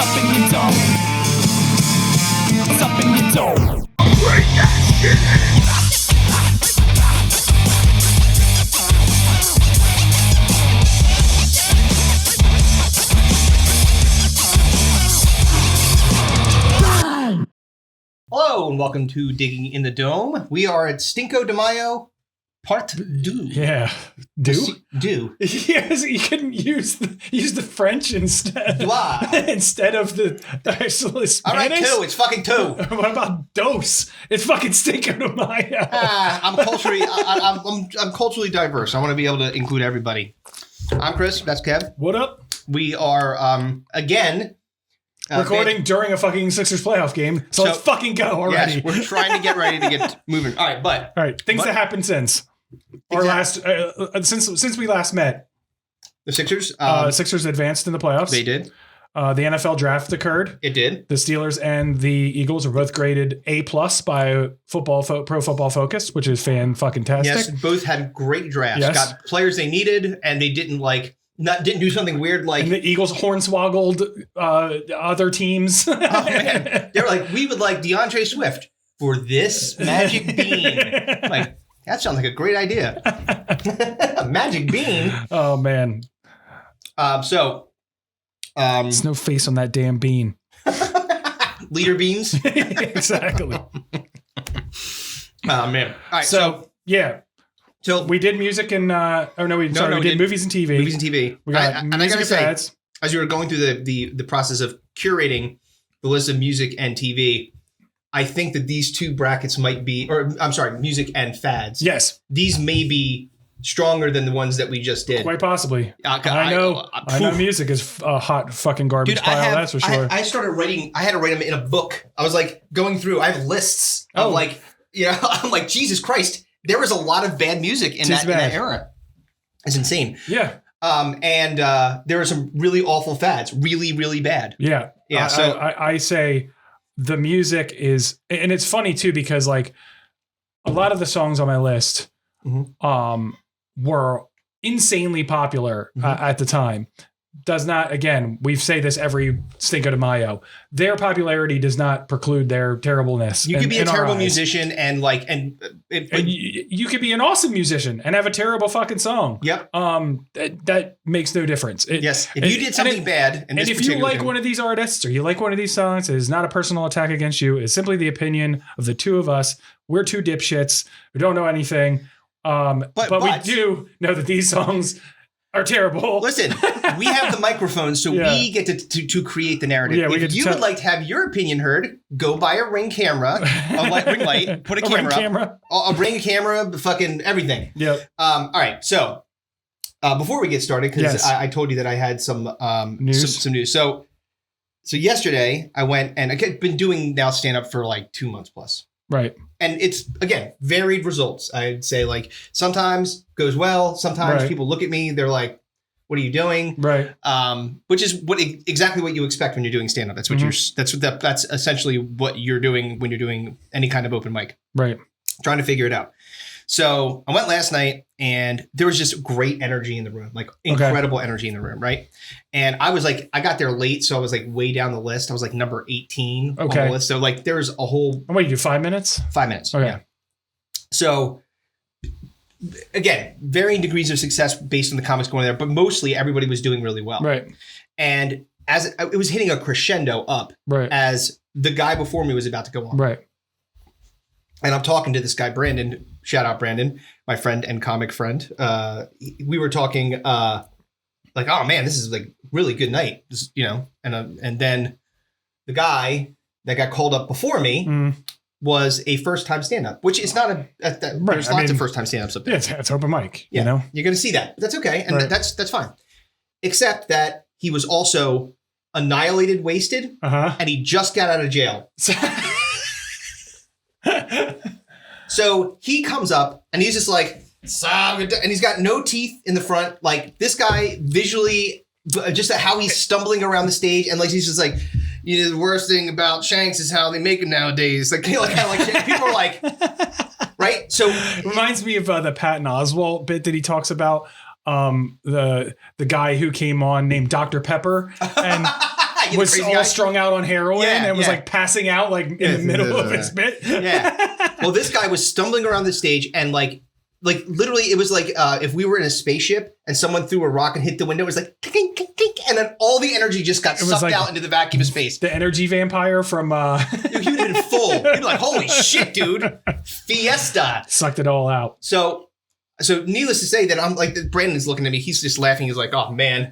up in your dome? What's up in your dome? Hello and welcome to Digging in the Dome. We are at Stinko De Mayo, part 2. Yeah, do. Yes, you couldn't use the French instead. Instead of the actual Spanish. All right, 2. It's fucking 2. What about dos? It's fucking Stinko De Mayo. I'm culturally diverse. I want to be able to include everybody. I'm Chris. That's Kev. What up? We are again. Recording during a fucking Sixers playoff game, so let's fucking go already. Yes, we're trying to get ready to get moving. All right, things that happened since or last since we last met. The Sixers. Sixers advanced in the playoffs. They did. The NFL draft occurred. It did. The Steelers and the Eagles were both graded A+ by Pro Football Focus, which is fan-fucking-tastic. Yes, both had great drafts. Yes. Got players they needed, and they didn't didn't do something weird like... And the Eagles hornswoggled other temes. Oh, man. They were like, we would like DeAndre Swift for this magic bean. Like, that sounds like a great idea. A magic bean? Oh, man. There's no face on that damn bean. Leader beans? Exactly. Oh, man. All right, so yeah. So we did music and we did movies and TV. Movies and TV. We got and I gotta say, as you were going through the process of curating the list of music and TV, I think that these two brackets might be, music and fads. Yes. These may be stronger than the ones that we just did. Quite possibly. I know music is a hot fucking garbage pile, that's for sure. I started writing, I had to write them in a book. I was like going through, I have lists of I'm like, Jesus Christ. There was a lot of bad music in that era. It's insane. Yeah. And there were some really awful fads, really, really bad. Yeah. Yeah. I say the music is, and it's funny too, because like a lot of the songs on my list were insanely popular at the time. Does not, again, we say this every Stinko De Mayo. Their popularity does not preclude their terribleness. You could be a terrible musician and you could be an awesome musician and have a terrible fucking song. Yep. That makes no difference. If you did something bad, and if you like one of these artists or you like one of these songs, it is not a personal attack against you. It's simply the opinion of the two of us. We're two dipshits who don't know anything. But we do know that these songs are terrible. Listen, we have the microphone, so we get to create the narrative. Yeah, if you would like to have your opinion heard, go buy a Ring camera, ring light, put a camera up, a Ring camera, fucking everything. Yep. All right, so before we get started, because I told you that I had some news. Some news. So yesterday I went and I've been doing now stand-up for like 2 months plus. Right. And it's, again, varied results. I'd say, like, sometimes goes well. Sometimes people look at me. They're like, what are you doing? Right. Which is exactly what you expect when you're doing stand-up. That's what that's essentially what you're doing when you're doing any kind of open mic. Right. Trying to figure it out. So I went last night and there was just great energy in the room, like incredible energy in the room. Right. And I was like, I got there late. So I was like way down the list. I was like number 18 on the list. So like there's a whole. What, you do 5 minutes? 5 minutes. Okay. Yeah. So again, varying degrees of success based on the comics going there, but mostly everybody was doing really well. Right. And as it was hitting a crescendo up as the guy before me was about to go on. Right. And I'm talking to this guy, Brandon. Shout out, Brandon, my friend and comic friend. We were talking like, oh, man, this is like really good night, and then the guy that got called up before me was a first-time stand-up, which is not there's lots of first-time stand-ups up there. It's open mic, You're going to see that. But that's okay, and that's fine. Except that he was also annihilated, wasted, and he just got out of jail. So he comes up and he's just like, and he's got no teeth in the front. Like this guy visually, just how he's stumbling around the stage. And like, he's just like, the worst thing about Shanks is how they make him nowadays. Like, kind of like people are like, right. So it reminds me of the Patton Oswalt bit that he talks about. The guy who came on named Dr. Pepper. And you was crazy all guy. strung out on heroin and was like passing out like in the middle of his bit. Yeah. Well, this guy was stumbling around the stage and like literally it was like if we were in a spaceship and someone threw a rock and hit the window, it was like clink, clink, clink, and then all the energy just got sucked like out into the vacuum of space. The energy vampire from Dude, he would have been full. He'd be like, holy shit, dude. Fiesta. Sucked it all out. So needless to say that I'm like, Brandon's looking at me. He's just laughing. He's like, oh man.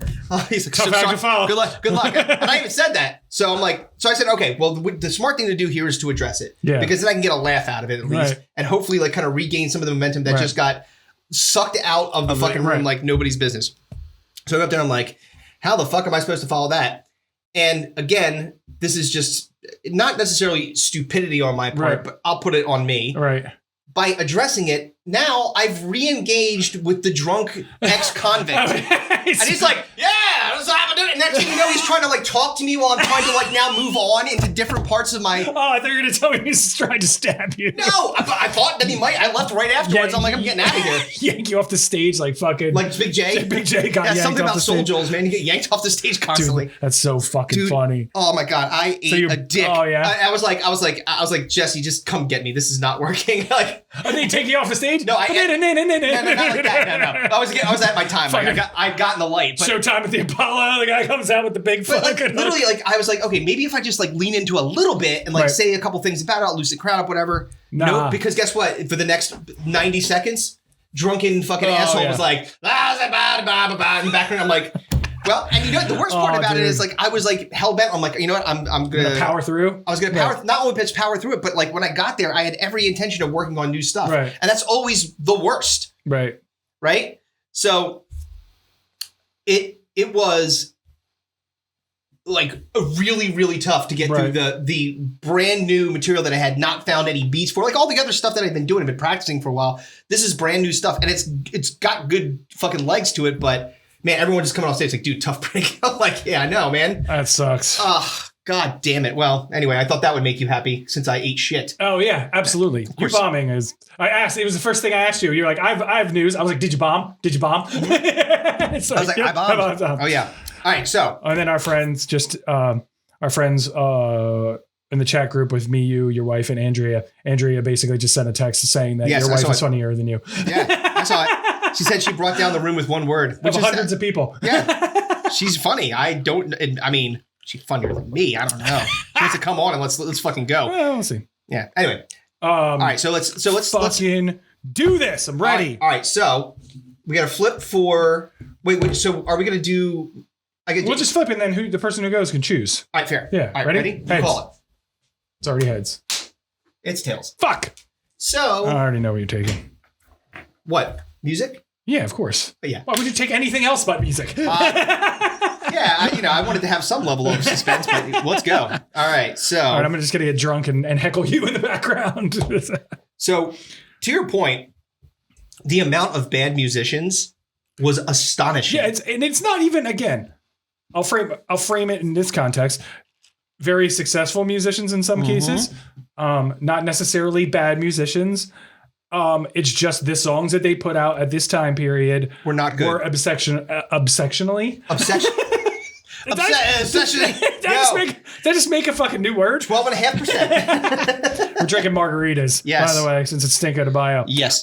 He's like, tough act to follow. Good luck. And I even said that. So I'm like, so I said, okay, well, the smart thing to do here is to address it. Yeah. Because then I can get a laugh out of it at least. Right. And hopefully like kind of regain some of the momentum that just got sucked out of the fucking room like nobody's business. So I go up there and I'm like, how the fuck am I supposed to follow that? And again, this is just not necessarily stupidity on my part, but I'll put it on me. Right. By addressing it, now I've re-engaged with the drunk ex-convict. And he's like, yeah, that's what I'm doing. And next thing you know, he's trying to like talk to me while I'm trying to like now move on into different parts of my... Oh, I thought you were going to tell me he's trying to stab you. No, I thought that he might. I left right afterwards. I'm like, I'm getting out of here. Yank you off the stage like fucking... Like Big J? Big J got yanked something off about the Soul stage. Joel's, man. You get yanked off the stage constantly. Dude, that's so fucking funny. Oh my God. I ate a dick. Oh, yeah? I was like, Jesse, just come get me. This is not working. Like... Are they taking you off the stage? No, no, not like that. No. I was at my time. Like, I got in the light. But, Showtime at the Apollo. The guy comes out with the big fucking... Like, literally, like, I was like, okay, maybe if I just, like, lean into a little bit and, like, say a couple things about it, I'll loosen the crowd up, whatever. No, because guess what? For the next 90 seconds, drunken fucking asshole was like, in the background. I'm like... Well, and you know what the worst part about it is, like, I was like hell bent. I'm like, you know what? I'm gonna power through. I was gonna not only power through it, but like when I got there, I had every intention of working on new stuff, right? And that's always the worst, right? So it was like really, really tough to get through the brand new material that I had not found any beats for. Like all the other stuff that I've been doing, I've been practicing for a while. This is brand new stuff, and it's got good fucking legs to it, but. Man, everyone just coming off stage like, dude, tough break. I'm like, yeah, I know, man. That sucks. God damn it. Well, anyway, I thought that would make you happy since I ate shit. Oh, yeah, absolutely. Your bombing is... I asked, it was the first thing I asked you. You're like, I have news. I was like, did you bomb? Did you bomb? I was like, I bombed. Oh, yeah. All right, so... And then our friends in the chat group with me, you, your wife, and Andrea. Andrea basically just sent a text saying that your wife is funnier than you. Yeah, I saw it. She said she brought down the room with one word. Which is hundreds of people. Yeah. She's funny. She's funnier than me. I don't know. She wants to come on and let's fucking go. Well, we'll see. Yeah. Anyway. All right. So let's fucking do this. I'm ready. All right. So we got to flip for. Wait. So are we gonna do? We'll just flip and then the person who goes can choose. All right. Fair. Yeah. All right. Ready? Heads. Call it. It's already heads. It's tails. Fuck. So I already know what you're taking. What? Music? Yeah, of course. Yeah. Why would you take anything else but music? Yeah, I wanted to have some level of suspense, but let's go. All right, so... All right, I'm just going to get drunk and heckle you in the background. So, to your point, the amount of bad musicians was astonishing. Yeah, it's not even, again, I'll frame it in this context. Very successful musicians in some cases. Not necessarily bad musicians. It's just the songs that they put out at this time period were not good. Were obsectionally. Obsession. Did I just make a fucking new word? 12.5%. We're drinking margaritas. Yes. By the way, since it's Stinko De Mayo. Yes.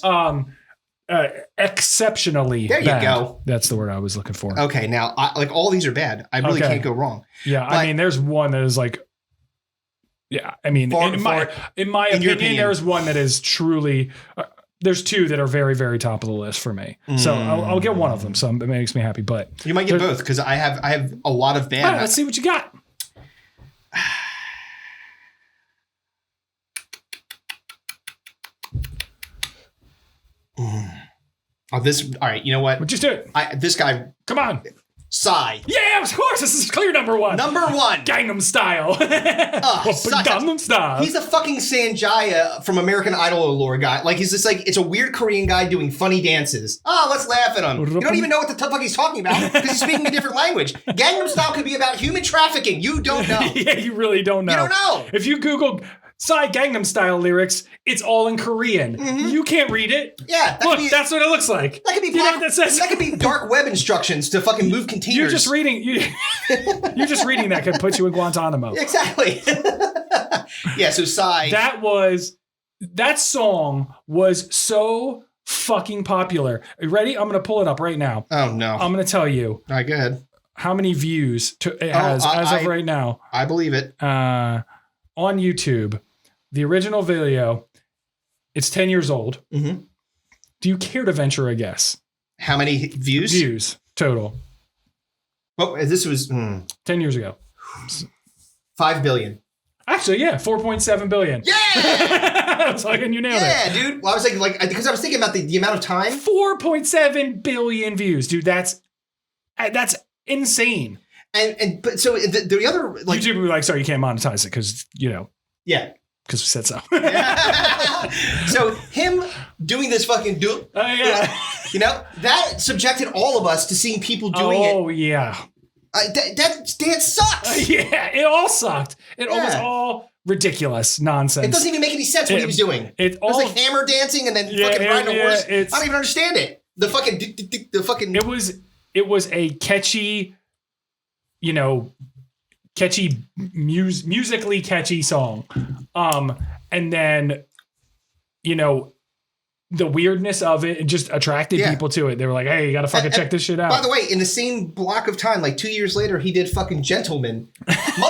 Exceptionally there you bad. Go. That's the word I was looking for. Okay, now all these are bad. I really can't go wrong. Yeah, but, I mean, there's one that is like. Yeah, I mean, in my opinion, there's one that is truly. There's two that are very, very top of the list for me. So I'll get one of them. So it makes me happy. But you might get both because I have a lot of bad. All right, let's see what you got. All right. You know what? Well, just do it. This guy. Come on. Psy. Yeah, of course. This is clear number one. Number one. Gangnam Style. Gangnam Style. He's a fucking Sanjaya from American Idol lore guy. Like, he's just like, it's a weird Korean guy doing funny dances. Oh, let's laugh at him. You don't even know what the fuck he's talking about because he's speaking a different language. Gangnam Style could be about human trafficking. You don't know. Yeah, you really don't know. You don't know. If you Google Psy Gangnam Style lyrics, it's all in Korean. Mhm. You can't read it. Yeah. Look, that's what it looks like. That could be that could be dark web instructions to fucking move containers. You're just reading. You're just reading that could put you in Guantanamo. Exactly. Yeah. So Psy. That song was so fucking popular. Are you ready? I'm gonna pull it up right now. Oh no. I'm gonna tell you. All right, go ahead. How many views it has as of right now? I believe it. On YouTube, the original video, it's 10 years old. Mm-hmm. Do you care to venture a guess? How many views? Views total. Oh, this was 10 years ago. 5 billion. Actually, yeah, 4.7 billion. Yeah! I was like, and you nailed it. Yeah, dude. Well, I was thinking, because I was thinking about the amount of time. 4.7 billion views, dude. That's insane. But so the other YouTube would be like, sorry, you can't monetize it because yeah, because we said so. So him doing this fucking that subjected all of us to seeing people doing it. Oh yeah, that dance sucks. Yeah, it all sucked. It was all ridiculous nonsense. It doesn't even make any sense what he was doing. It was like hammer dancing and then fucking riding a horse. I don't even understand it. The fucking. It was a catchy, musically catchy song. And then, the weirdness of it just attracted people to it. They were like, hey, you got to fucking check this shit out. By the way, in the same block of time, like 2 years later, he did fucking Gentleman. It's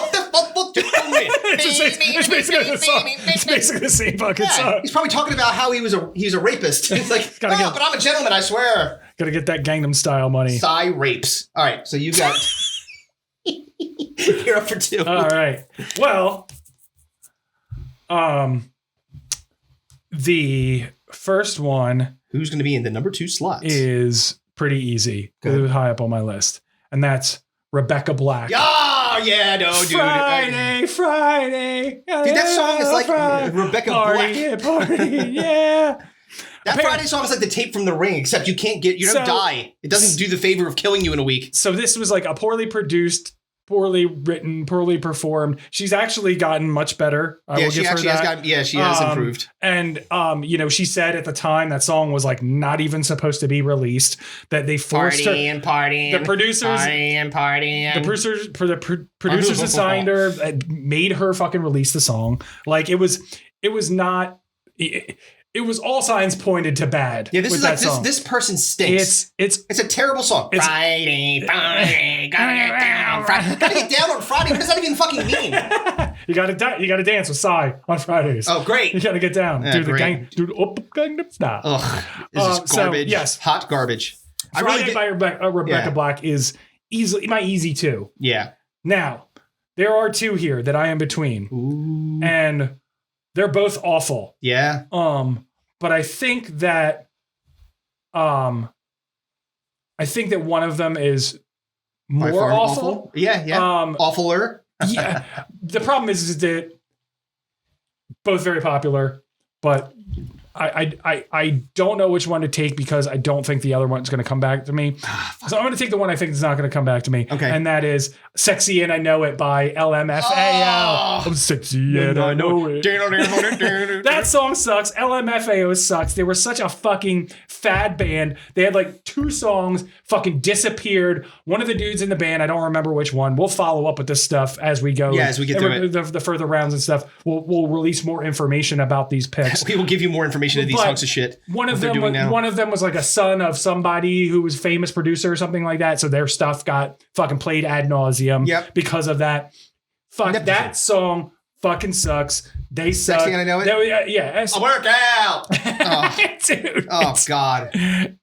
basically the same fucking song. He's probably talking about how he was a rapist. He's like, but I'm a gentleman, I swear. Gotta get that Gangnam Style money. Psy rapes. All right, so you got... You're up for 2. All right. Well, the first one... Who's going to be in the number 2 slot? Is pretty easy. It was high up on my list. And that's Rebecca Black. Oh, yeah, no, dude. Friday. Dude, that song is like Rebecca Black. Party, yeah. That Friday song is like the tape from The Ring, except you don't die. It doesn't do the favor of killing you in a week. So this was like a poorly produced, poorly written, poorly performed. She's actually gotten much better. She has improved. And she said at the time that song was like not even supposed to be released. That they forced her. The producers who signed her made her fucking release the song. Like it was not. It was all signs pointed to bad. Yeah, this person stinks. It's a terrible song. Friday, gotta get down. Gotta get down on Friday. What does that even fucking mean? You gotta dance with Psy on Fridays. Oh, great. You gotta get down. Yeah, Gangnam Style. Ugh, this is garbage. Yes, hot garbage. Friday by Rebecca Black is my easy 2. Yeah. Now, there are 2 here that I am between. Ooh. And they're both awful. Yeah. But I think that one of them is more awful. Yeah. Awfuler. Yeah. The problem is that both very popular, but I don't know which one to take because I don't think the other one's going to come back to me. So I'm going to take the one I think is not going to come back to me. Okay. And that is Sexy and I Know It by LMFAO. Oh. I'm sexy and I know it. That song sucks. LMFAO sucks. They were such a fucking fad band. They had like 2 songs, fucking disappeared. One of the dudes in the band, I don't remember which one. We'll follow up with this stuff as we go. Yeah, as we get through it. The further rounds and stuff. We'll release more information about these picks. We will give you more information of these hunks of shit. One of them was like a son of somebody who was a famous producer or something like that. So their stuff got fucking played ad nauseum because of that. Fuck, that song fucking sucks. They suck. Sexy and I Know It? Yeah. I'll work out. Dude. Oh, God.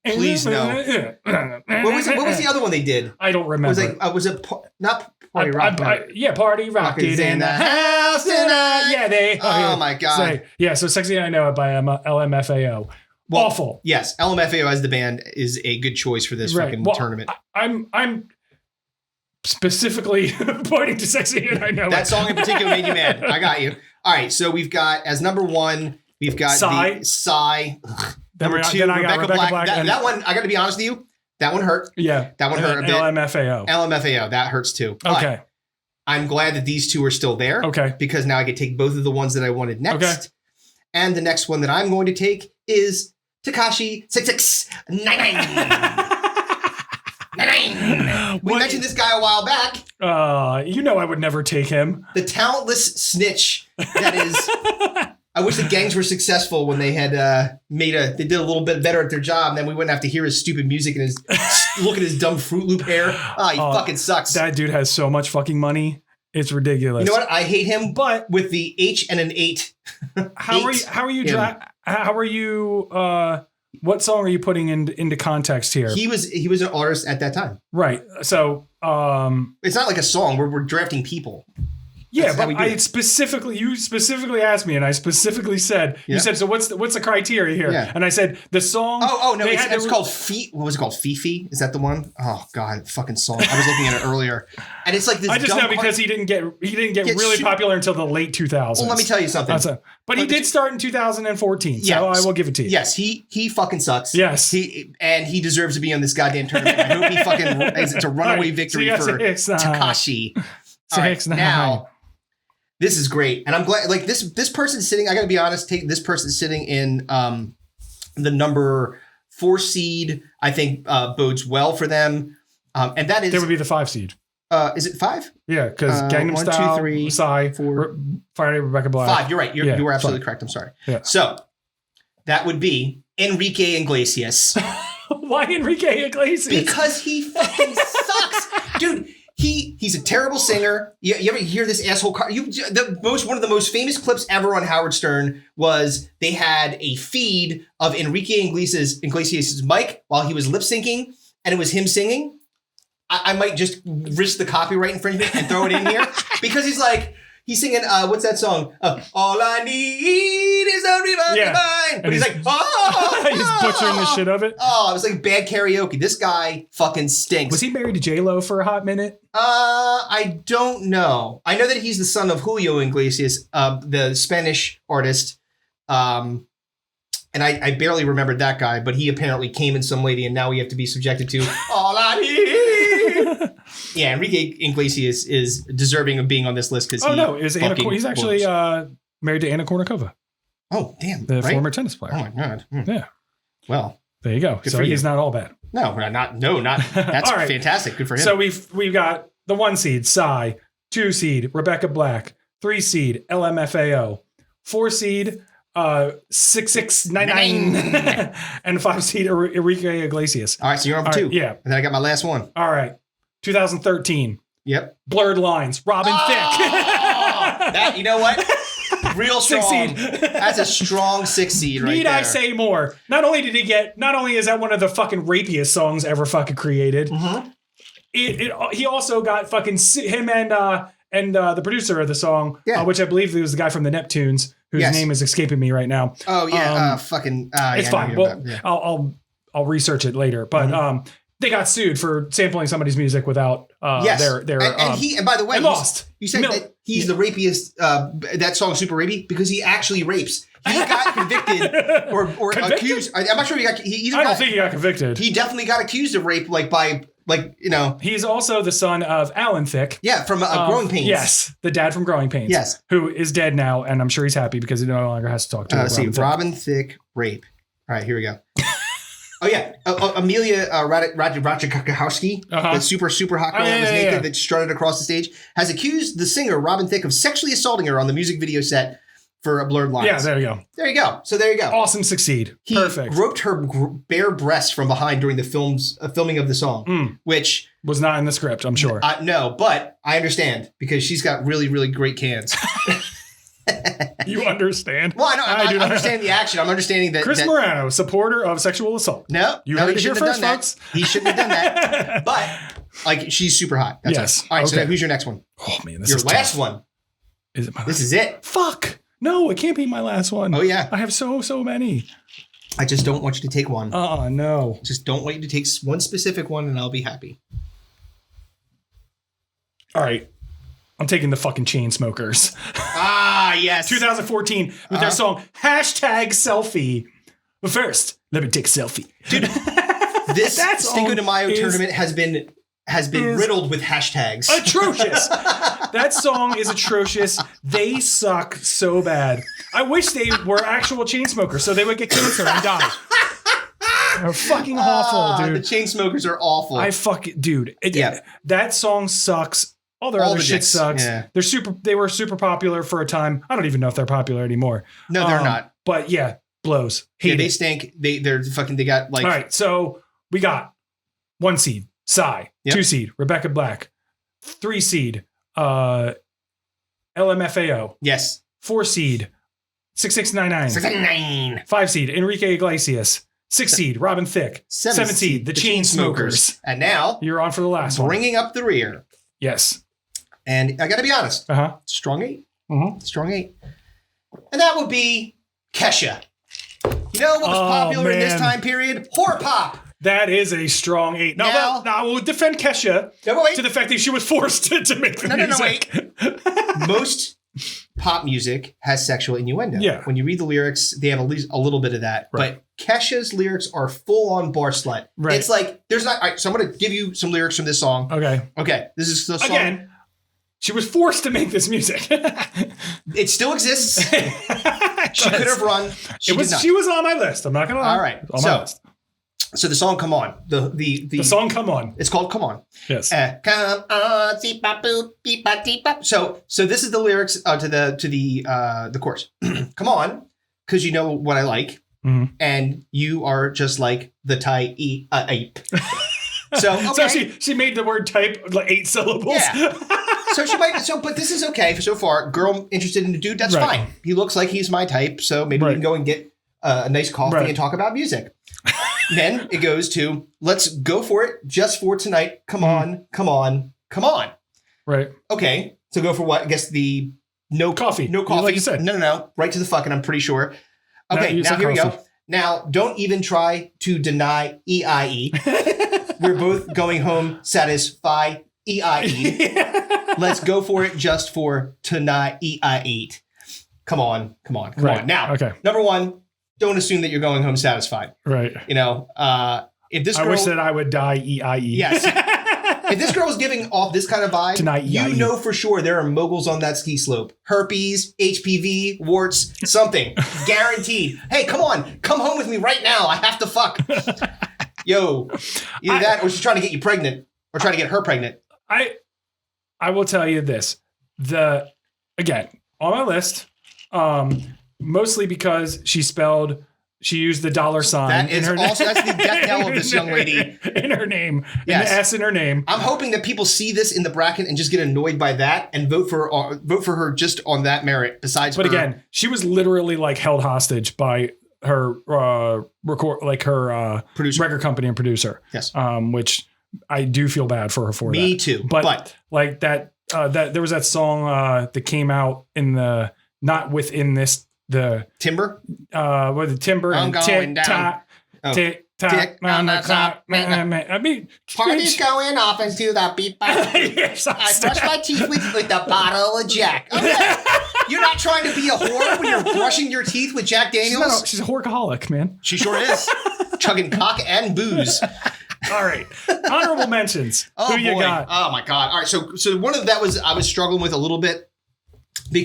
Please no. What was the other one they did? I don't remember. Was it not Party Rock? Party Rock is in the house tonight. Yeah, Oh, my God. So Sexy and I Know It by LMFAO. Well, awful. Yes, LMFAO as the band is a good choice for this fucking tournament. I'm specifically pointing to Sexy and I Know It. That song in particular made you mad. I got you. All right, so we've got as number 1, we've got Psy. Number 2, Rebecca Black. That one, I got to be honest with you, that one hurt. Yeah, that one hurt a bit. LMFAO. That hurts too. Okay. I'm glad that these two are still there. Okay. Because now I can take both of the ones that I wanted next. Okay. And the next one that I'm going to take is Tekashi 6699. We mentioned this guy a while back. You know I would never take him. The talentless snitch that is. I wish the gangs were successful when they had they did a little bit better at their job, and then we wouldn't have to hear his stupid music and his look at his dumb Fruit Loop hair. He fucking sucks. That dude has so much fucking money. It's ridiculous. You know what? I hate him, but with the H and an 8. What song are you putting into context here? He was an artist at that time. Right. So it's not like a song. We're drafting people. Yeah, but you specifically asked me, and I specifically said, you said, so what's the criteria here? Yeah. And I said, the song. Oh no, it's called what was it called? Fifi? Is that the one? Oh God, fucking song. I was looking at it earlier, and it's like this. I just know because he didn't get really popular until the late 2000s. Well, let me tell you something. But he did start in 2014, so I will give it to you. Yes, he fucking sucks. Yes, he deserves to be on this goddamn tournament. I hope he fucking. It's a runaway victory for Tekashi. All right, now. This is great. And I'm glad, like, this person sitting, I got to be honest, this person sitting in the number 4 seed, I think bodes well for them. And that is... That would be the 5 seed. Is it 5? Yeah, because Gangnam Style, 1, 2, 3, Psy, 4, Friday, Rebecca Black. 5, you're right. You were absolutely correct. I'm sorry. Yeah. So, that would be Enrique Iglesias. Why Enrique Iglesias? Because he fucking sucks. Dude... He's a terrible singer. You ever hear this asshole? One of the most famous clips ever on Howard Stern was they had a feed of Enrique Iglesias' mic while he was lip syncing, and it was him singing. I might just risk the copyright infringement and throw it in here because he's singing, what's that song? All I need is a rebound mine. But he's like, he's butchering the shit of it. Oh, it was like bad karaoke. This guy fucking stinks. Was he married to J-Lo for a hot minute? I don't know. I know that he's the son of Julio Iglesias, the Spanish artist. And I barely remembered that guy, but he apparently came in some lady and now we have to be subjected to all I need. Yeah, Enrique Iglesias is deserving of being on this list because he's actually married to Anna Kournikova. Oh, damn. The former tennis player. Oh, my God. Yeah. Well. There you go. So he's not all bad. No, not. That's right. Fantastic. Good for him. So we've got the 1 seed, Psy, 2 seed, Rebecca Black, 3 seed, LMFAO, 4 seed, 6699, and 5 seed, Enrique Iglesias. All right, so you're on for 2. Yeah. And then I got my last one. All right. 2013. Yep. Blurred Lines, Robin Thicke. That, you know what? Real strong. 6 seed. That's a strong 6 seed right Need there. I say more? Not only is that one of the fucking rapiest songs ever fucking created, he also got fucking him and the producer of the song, which I believe was the guy from the Neptunes, whose name is escaping me right now. Oh yeah, it's fine. Well, I'll research it later, but they got sued for sampling somebody's music without their and by the way, lost. You said that he's the rapiest. That song "Super Rapey" because he actually rapes. He got convicted or accused. I'm not sure he got. I don't think he got convicted. He definitely got accused of rape, He's also the son of Alan Thicke. Yeah, from Growing Pains. Yes, the dad from Growing Pains. Yes, who is dead now, and I'm sure he's happy because he no longer has to talk to Robin Thicke rape. All right, here we go. Oh yeah, Amelia Ratajkowski, the super hot girl that was naked that strutted across the stage, has accused the singer Robin Thicke of sexually assaulting her on the music video set for Blurred Lines. Yeah, there you go. There you go. So there you go. Awesome, succeed. He Perfect. Groped her bare breasts from behind during the filming of the song, which was not in the script, I'm sure. No, but I understand because she's got really, really great cans. You understand? Well, I understand the action. I'm understanding that Chris Morano, supporter of sexual assault. No, heard it here first, folks. He shouldn't have done that. But she's super hot. That's yes. Right. All right. Okay. So who's your next one? Oh man, this is your last one. Is it my? This is it. Fuck. No, it can't be my last one. Oh yeah. I have so many. I just don't want you to take one. No. Just don't want you to take one specific one, and I'll be happy. All right. I'm taking the fucking Chainsmokers. Yes. 2014 with their song #Selfie. But first, let me take a selfie. Dude, this Stinko De Mayo tournament has been riddled with hashtags. Atrocious. That song is atrocious. They suck so bad. I wish they were actual chain smokers so they would get cancer and die. They're fucking awful, dude. The Chainsmokers are awful. That song sucks. All their other shit sucks. Yeah. They were super popular for a time. I don't even know if they're popular anymore. No, they're not. But yeah, blows. They stink. They got like. All right, so we got 1 seed, Psy. Yep. 2 seed, Rebecca Black. 3 seed, LMFAO. Yes. 4 seed, 6699. 699. 5 seed, Enrique Iglesias. 6 seed, Robin Thicke. 7 seed, the Chainsmokers. And now you're on for the last one. Bringing up the rear. Yes. And I got to be honest. Strong 8. Strong 8. And that would be Kesha. You know what was popular in this time period? Horror pop. That is a strong 8. Now we'll defend Kesha to the fact that she was forced to make the music. No, wait. Most pop music has sexual innuendo. Yeah. When you read the lyrics, they have at least a little bit of that. Right. But Kesha's lyrics are full on bar slut. Right. It's like, there's not, all right, so I'm going to give you some lyrics from this song. Okay. This is the song. Again, she was forced to make this music. It still exists. She could have run. She was on my list. I'm not going to lie. All right. So the song "Come On," the song "Come On," it's called "Come On." Yes. Come on, beep bop boop, beep bop deep bop. So this is the lyrics to the chorus. Come on, because you know what I like, and you are just like the ape. So she made the word type like 8 syllables. Yeah. So she might. But this is okay so far. Girl interested in a dude, that's fine. He looks like he's my type, so maybe we can go and get a nice coffee and talk about music. Then it goes to, let's go for it just for tonight. Come on, come on, come on. Right. Okay. So go for what? I guess the no coffee. No coffee. Like you said. No. Right to the fucking, I'm pretty sure. Okay, now here we go. Now, don't even try to deny EIE. We're both going home satisfy EIE. Let's go for it just for tonight EIE. Come on. Now, number 1. Don't assume that you're going home satisfied. Right. You know, if this girl... I wish that I would die EIE. Yes. If this girl is giving off this kind of vibe, tonight, you know for sure there are moguls on that ski slope. Herpes, HPV, warts, something. Guaranteed. Hey, come on. Come home with me right now. I have to fuck. Yo. Either that or she's trying to get you pregnant or trying to get her pregnant. I will tell you this. Again, on my list... mostly because she used the $sign. That is also that's the death knell of this young lady in her name. Yes. An S in her name. I'm hoping that people see this in the bracket and just get annoyed by that and vote for her just on that merit. But again, she was literally like held hostage by her producer. Record company and producer. Yes. Which I do feel bad for her for. Me too. But like that there was that song that came out in the not within this. The Timber? With the Timber I'm and going down. tick tock on the clock. I mean, party's going off into the beat. Yes, I brush my teeth with a bottle of Jack. Okay. You're not trying to be a whore when you're brushing your teeth with Jack Daniels? She's a whoreaholic, man. She sure is. Chugging cock and booze. All right. Honorable mentions. Who you got? Oh, my God. All right. So one of that was I was struggling with a little bit,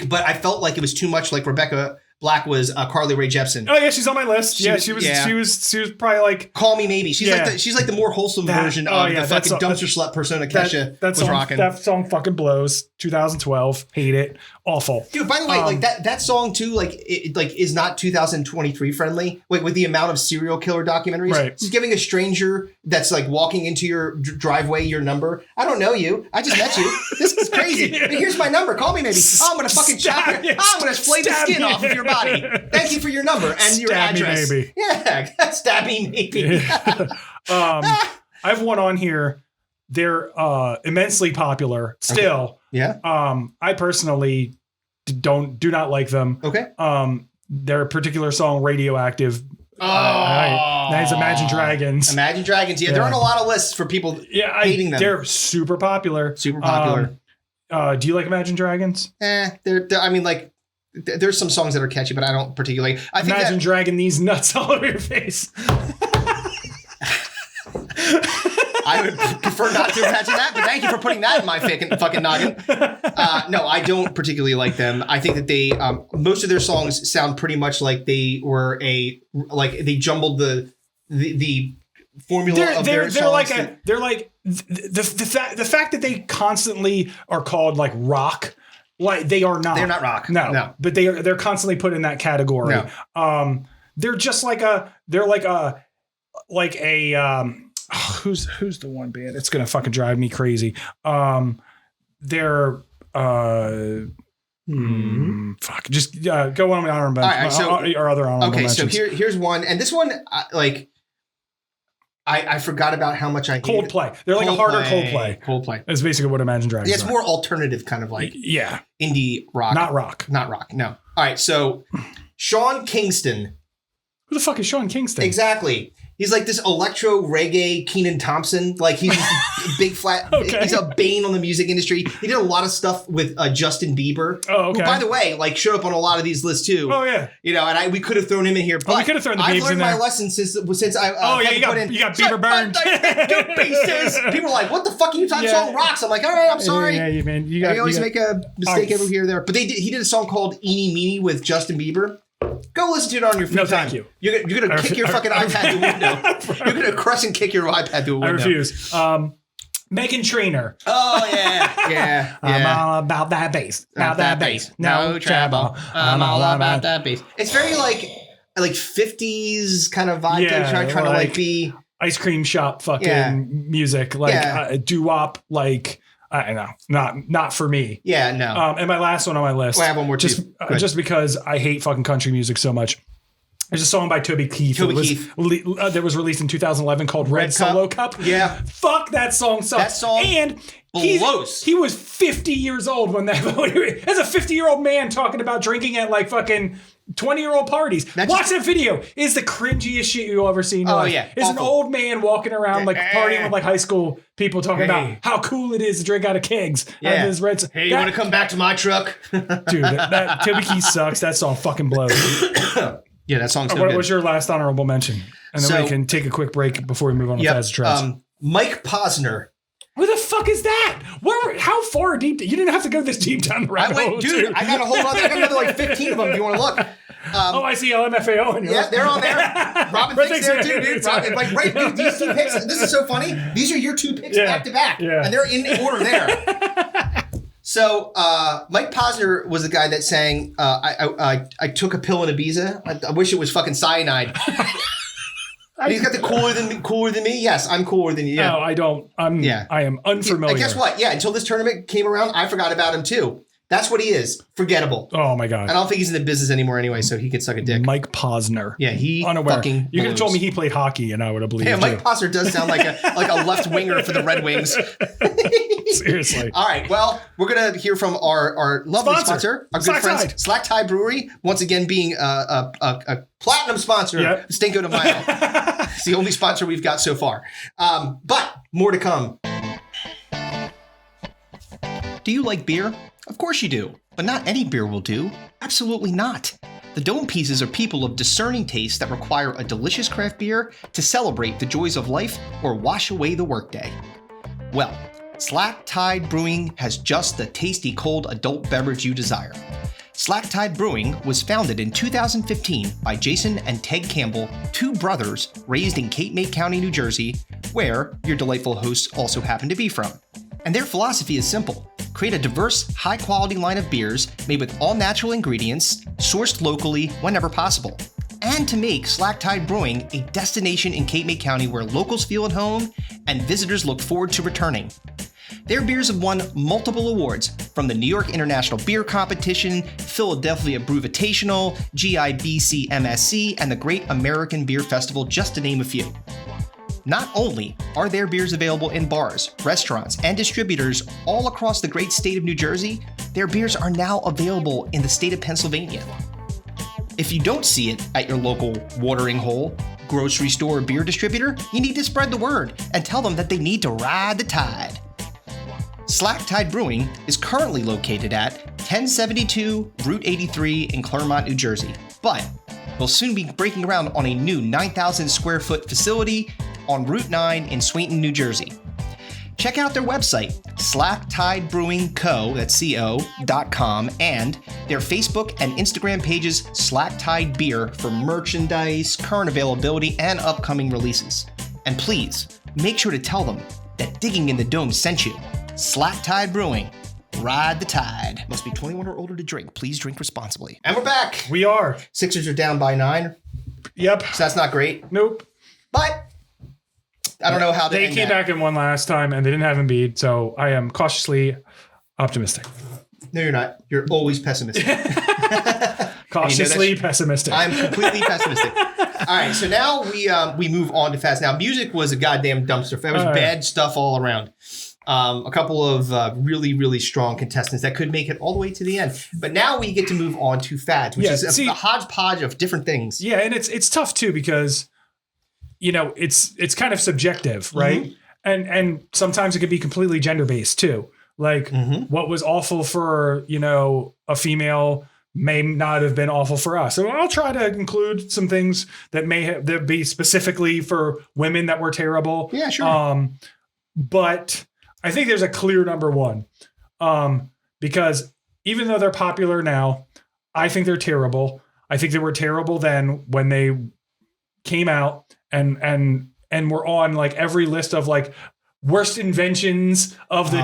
but I felt like it was too much like Rebecca Black was Carly Rae Jepsen. Oh yeah, she's on my list. She was probably like Call Me Maybe. She's like the more wholesome version of the fucking dumpster slut persona Kesha was rocking. That song fucking blows. 2012, hate it, awful. Dude, by the way, like that song too, is not 2023 friendly. Like with the amount of serial killer documentaries, right? Just giving a stranger that's like walking into your driveway your number. I don't know you. I just met you. This is crazy. But here's my number. Call me maybe. I'm gonna fucking chop you. I'm gonna flay the skin off of your body. Thank you for your number and your address. Maybe. Yeah, stab me maybe. I have one on here. They're immensely popular still. Okay. Yeah. I personally do not like them. Okay. Their particular song "Radioactive." That's Imagine Dragons. Imagine Dragons. Yeah, they're on a lot of lists for people hating them. They're super popular. Super popular. Do you like Imagine Dragons? They're I mean, like, there's some songs that are catchy, but I don't particularly. Imagine dragging these nuts all over your face. I would prefer not to imagine that, but thank you for putting that in my fucking noggin. No, I don't particularly like them. I think that they, most of their songs sound pretty much like they were they jumbled the formula of their songs. The fact that they constantly are called like rock, like they are not. They're not rock. No. But they're constantly put in that category. No. They're just who's the one band? It's gonna fucking drive me crazy. They're fuck. Just go on honorable mention. All right, or other honorable mentions. Okay, so here's one, and this one I forgot about how much I hate Coldplay. They're like a harder Coldplay. Coldplay. That's basically what Imagine Dragons. Yeah, it's more alternative, kind of like indie rock. Not rock. Not rock. No. All right, so Sean Kingston. Who the fuck is Sean Kingston? Exactly. He's like this electro reggae Kenan Thompson. Like he's big flat. Okay. He's a bane on the music industry. He did a lot of stuff with Justin Bieber. Oh, okay. Who, by the way, like showed up on a lot of these lists too. Oh yeah. You know, and we could have thrown him in here. But we could have thrown the Biebs in there. I've learned my lesson since I. You got Bieber burned. People are like, "What the fuck are you talking? Song rocks." I'm like, "All right, I'm sorry." Yeah, man. I always make a mistake over here or there. But he did a song called "Eeny Meeny" with Justin Bieber. Go listen to it on your free time. No, thank you. You're gonna kick your fucking iPad to a window. You're gonna crush and kick your iPad to a window. I refuse. Meghan Trainor. Oh yeah. I'm all about that bass. About that bass. No trouble. I'm all about that bass. It's very like 50s kind of vibe. Yeah, trying to like be ice cream shop fucking music, like doo-wop, like. I don't know, not for me. Yeah, no. And my last one on my list. Well, I have one more just because I hate fucking country music so much. There's a song by Toby Keith that was released in 2011 called Red Solo Cup. Yeah. Fuck, that song sucks. That song and blows. He was 50 years old when that. As a 50-year-old man talking about drinking at like fucking 20-year-old parties. Watch that video. It's the cringiest shit you'll ever see in your life. Yeah. It's an old man walking around like partying with like high school people talking about how cool it is to drink out of kegs. Yeah. His red. Hey, you want to come back to my truck? Dude, that Toby Keith sucks. That song fucking blows. Yeah, that song's so good. What's your last honorable mention? And then we can take a quick break before we move on to Faz Trash. Mike Posner. Who the fuck is that? How far deep? You didn't have to go this deep down the rabbit hole. Dude, I got another like 15 of them if you want to look. I see LMFAO in your Yeah, they're on there. Robin Thicke's there too, dude. These two picks. This is so funny. These are your two picks back to back. Yeah. And they're in order there. So Mike Posner was the guy that sang I took a pill in Ibiza. I wish it was fucking cyanide. He's got the cooler than me. Yes, I'm cooler than you. Yeah. No, I don't. I am unfamiliar. And guess what? Yeah, until this tournament came around, I forgot about him too. That's what he is. Forgettable. Oh my God. I don't think he's in the business anymore anyway, so he could suck a dick. Mike Posner. Yeah, he unaware. Fucking You could have told me he played hockey and I would have believed you. Yeah, Mike Posner does sound like a left winger for the Red Wings. Seriously. All right. Well, we're gonna hear from our lovely sponsor, our good friends, Slack Tide Brewery, once again being a platinum sponsor, Stinko De Mayo. It's the only sponsor we've got so far. But more to come. Do you like beer? Of course you do, but not any beer will do. Absolutely not. The Dome Pieces are people of discerning taste that require a delicious craft beer to celebrate the joys of life or wash away the workday. Well, Slack Tide Brewing has just the tasty cold adult beverage you desire. Slack Tide Brewing was founded in 2015 by Jason and Ted Campbell, two brothers raised in Cape May County, New Jersey, where your delightful hosts also happen to be from. And their philosophy is simple. Create a diverse, high-quality line of beers made with all-natural ingredients, sourced locally whenever possible. And to make Slack Tide Brewing a destination in Cape May County where locals feel at home and visitors look forward to returning. Their beers have won multiple awards from the New York International Beer Competition, Philadelphia Brewvitational, GIBC MSC, and the Great American Beer Festival, just to name a few. Not only are their beers available in bars, restaurants, and distributors all across the great state of New Jersey, their beers are now available in the state of Pennsylvania. If you don't see it at your local watering hole, grocery store, or beer distributor, you need to spread the word and tell them that they need to ride the tide. Slack Tide Brewing is currently located at 1072 Route 83 in Claremont, New Jersey, but will soon be breaking ground on a new 9,000 square foot facility on Route 9 in Swainton, New Jersey. Check out their website, slacktidebrewingco, that's co.com, and their Facebook and Instagram pages, Slacktide Beer, for merchandise, current availability, and upcoming releases. And please, make sure to tell them that Digging in the Dome sent you. Slacktide Brewing. Ride the tide. Must be 21 or older to drink. Please drink responsibly. And we're back. We are. Sixers are down by 9. Yep. So that's not great. Nope. But I don't know how they came back in one last time and they didn't have Embiid, so I am cautiously optimistic. No, you're not. You're always pessimistic. Cautiously pessimistic. I'm completely pessimistic. All right, so now we move on to fast. Now, music was a goddamn dumpster. There was bad stuff all around. A couple of really, really strong contestants that could make it all the way to the end. But now we get to move on to fads, which is a hodgepodge of different things. Yeah, and it's tough too because it's kind of subjective, right? Mm-hmm. And sometimes it could be completely gender based too. Like what was awful for a female may not have been awful for us. So I'll try to include some things that that be specifically for women that were terrible. Yeah, sure. But I think there's a clear number one, because even though they're popular now, I think they're terrible. I think they were terrible then when they came out and were on like every list of like worst inventions of the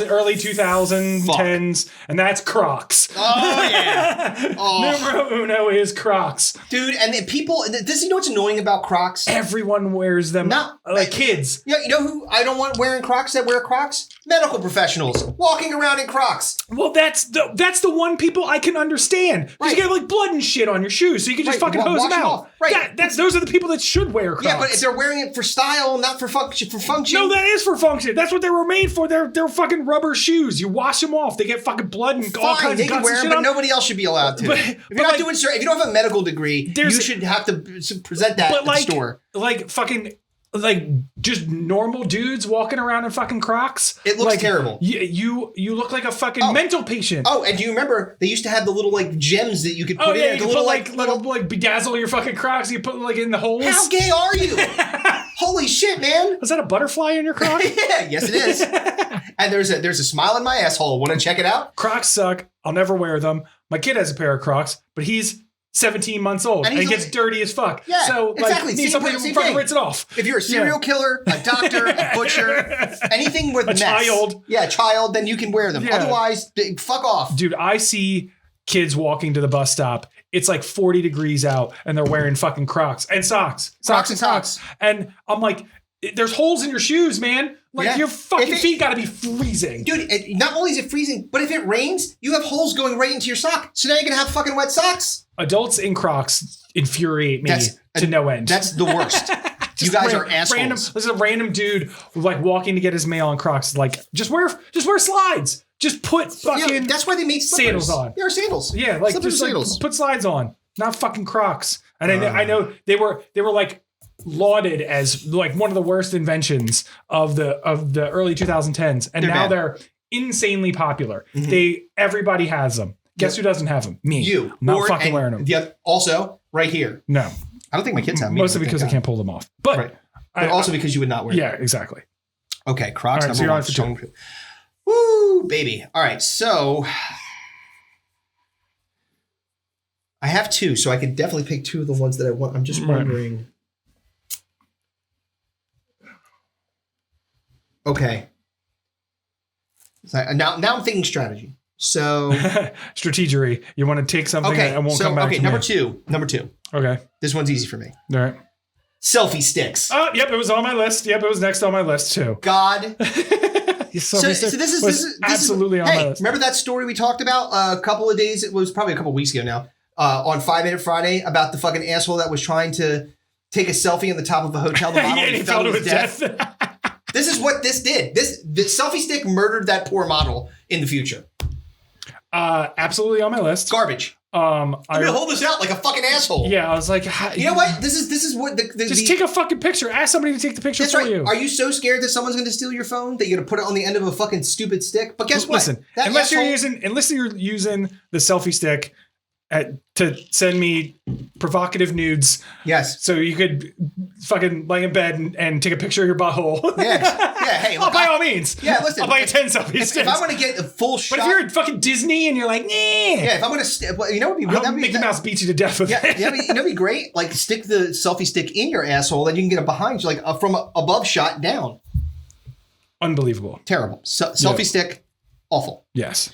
early 2010s, and that's Crocs. Oh yeah. Numero uno is Crocs, dude. And people, this, what's annoying about Crocs? Everyone wears them. Not like kids. Yeah, you know who I don't want wearing Crocs that wear Crocs? Medical professionals walking around in Crocs. Well, that's the one people I can understand. Because you get like blood and shit on your shoes, so you can just fucking hose them out. Right. Those are the people that should wear Crocs. Yeah, but if they're wearing it for style, not for function. No, that is for function. That's what they were made for. They're fucking rubber shoes. You wash them off, they get fucking blood and all kinds of guts and shit. Fine, they can wear them, but nobody else should be allowed to. If you don't have a medical degree, you should have to present that at the store. Like fucking. Like just normal dudes walking around in fucking Crocs. It looks terrible. You look like a fucking mental patient. Oh, and do you remember they used to have the little like gems that you could put in? You could little bedazzle your fucking Crocs. You put like in the holes. How gay are you? Holy shit, man! Was that a butterfly in your Croc? Yeah, yes it is. And there's a smile in my asshole. Want to check it out? Crocs suck. I'll never wear them. My kid has a pair of Crocs, but he's 17 months old and gets dirty as fuck. Yeah, so exactly. Need somebody to fucking rinse it off. If you're a serial killer, a doctor, a butcher, anything with a child, then you can wear them. Yeah. Otherwise, fuck off, dude. I see kids walking to the bus stop. It's like 40 degrees out, and they're wearing fucking Crocs and socks, and I'm like, there's holes in your shoes, man. Like your fucking feet got to be freezing, dude. Not only is it freezing, but if it rains, you have holes going right into your sock. So now you're gonna have fucking wet socks. Adults in Crocs infuriate me to no end. That's the worst. You guys are assholes. This is a random dude like walking to get his mail in Crocs. Like just wear slides. Just put fucking. That's why they made sandals on. Yeah, sandals. Yeah, like slippers, just like, put slides on, not fucking Crocs. And I know they were like lauded as like one of the worst inventions of the early 2010s, and they're insanely popular. Everybody has them. Guess who doesn't have them? Me. You. I'm not fucking wearing them. Also, right here. No. I don't think my kids have them. Mostly because I can't pull them off. But also because you would not wear them. Yeah, exactly. Okay, Crocs number one. So woo, baby. All right, so I have two, so I could definitely pick two of the ones that I want. I'm just wondering. Okay. So now I'm thinking strategy. So strategery. You want to take something that won't come back. Okay, number two. Okay. This one's easy for me. All right. Selfie sticks. Oh, yep, it was on my list. Yep, it was next on my list too. God. So this is absolutely on my list. Remember that story we talked about a couple of days? It was probably a couple of weeks ago now. On 5 Minute Friday about the fucking asshole that was trying to take a selfie on the top of a hotel. The model and he fell to his death. This is what this did. The selfie stick murdered that poor model in the future. Absolutely on my list. Garbage. I'm gonna hold this out like a fucking asshole. Yeah, I was like, you know what? This is what just take a fucking picture. Ask somebody to take the picture for you. Are you so scared that someone's gonna steal your phone that you're gonna put it on the end of a fucking stupid stick? But guess what? Listen, unless you're using the selfie stick to send me provocative nudes. Yes. So you could fucking lay in bed and take a picture of your butthole. Yeah. Hey, look, by all means. Yeah, listen. I'll buy you 10 selfies. If I want to get a full shot. But if you're at fucking Disney and you're like, nah. Yeah, if I'm going to, you know what would be real? Mickey Mouse beats you to death with it. Yeah, you know what'd be great? Like stick the selfie stick in your asshole and you can get it behind you, like from above shot down. Unbelievable. Terrible. Selfie stick, awful. Yes.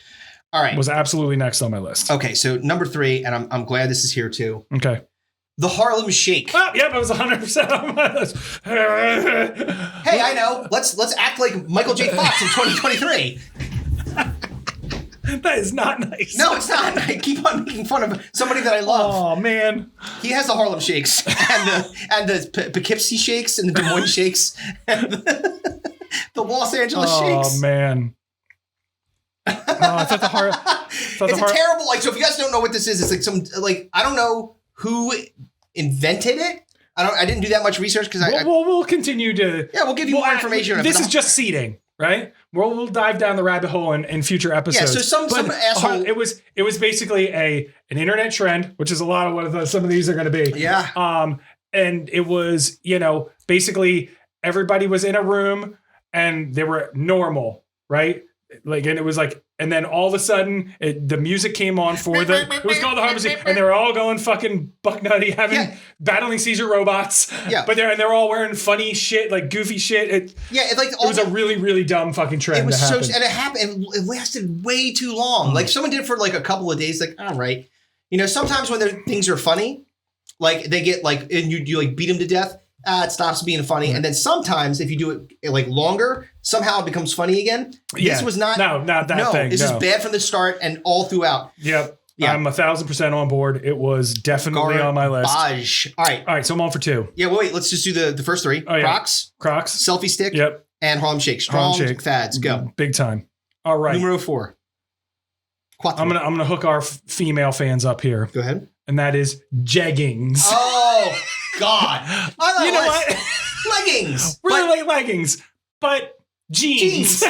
All right. Was absolutely next on my list. Okay, so number 3, and I'm glad this is here too. Okay. The Harlem Shake. Oh, yep, I was 100% on my list. Hey, I know. Let's act like Michael J. Fox in 2023. That is not nice. No, it's not. I keep on making fun of somebody that I love. Oh man, he has the Harlem Shakes and the Poughkeepsie Shakes and the Des Moines Shakes and the Los Angeles Shakes. Oh man. I thought the heart. It's terrible. Like, so if you guys don't know what this is, it's like some I don't know who invented it. I didn't do that much research because we'll continue to. Yeah, we'll give you more information. This is just seeding, right? We'll dive down the rabbit hole in future episodes. Yeah, so some asshole. It was basically an internet trend, which is a lot of what some of these are going to be. Yeah. And it was basically everybody was in a room and they were normal, right? Like, and it was like, and then all of a sudden, the music came on it was called the Harlem Shake, and they were all going fucking buck nutty, battling seizure robots. Yeah. But they're all wearing funny shit, like goofy shit. It was a really, really dumb fucking trend. It was and it happened, and it lasted way too long. Like someone did it for like a couple of days, like, all right. Sometimes when things are funny, like they get like, and you like beat them to death. It stops being funny. And then sometimes if you do it like longer, somehow it becomes funny again. This was not. No, not that thing. This is bad from the start and all throughout. Yep. Yeah. I'm 1,000% on board. It was definitely on my list. All right. So I'm on for 2. Yeah. Well, wait, let's just do the first 3. Oh, yeah. Crocs. Selfie stick. Yep. And Harlem Shake. Strong fads. Go. Big time. All right. Numero 4. I'm gonna hook our female fans up here. Go ahead. And that is jeggings. Oh God! You know what? Leggings. Really like leggings, but jeans.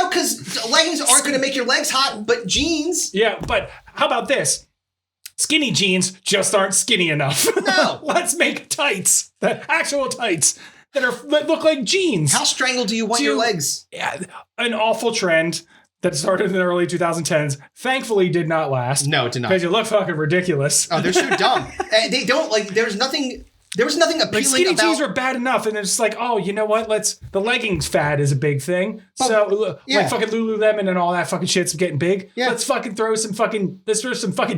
Because leggings aren't going to make your legs hot, but jeans. Yeah, but how about this? Skinny jeans just aren't skinny enough. No. Let's make tights, actual tights that look like jeans. How strangled do you want your legs? Yeah, an awful trend that started in the early 2010s, thankfully did not last. No, it did not. Because you look fucking ridiculous. Oh, they're so dumb. They don't, like, there was nothing appealing like skinny jeans were bad enough, and it's like, oh, you know what? The leggings fad is a big thing. Like fucking Lululemon and all that fucking shit's getting big. Yeah. Let's throw some fucking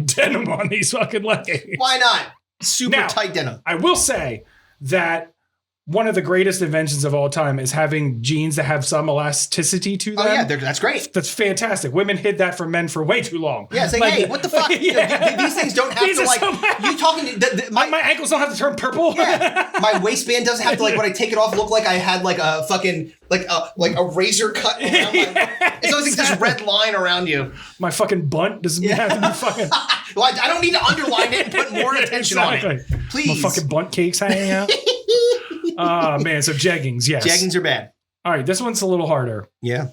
denim on these fucking leggings. Why not? Super tight denim. I will say that one of the greatest inventions of all time is having jeans that have some elasticity to them. Oh, yeah, that's great. That's fantastic. Women hid that from men for way too long. Yeah, it's like, hey, what the fuck? Yeah. These things don't have you talking to... My ankles don't have to turn purple? Yeah. My waistband doesn't have to, like, when I take it off, look like I had, like, a fucking... Like a razor cut around it's always like this red line around you. My fucking bunt doesn't have to be fucking... Well, I don't need to underline it and put more attention on it. Please. My fucking bunt cakes hanging out. Oh, man. So jeggings, yes. Jeggings are bad. All right. This one's a little harder. Yeah.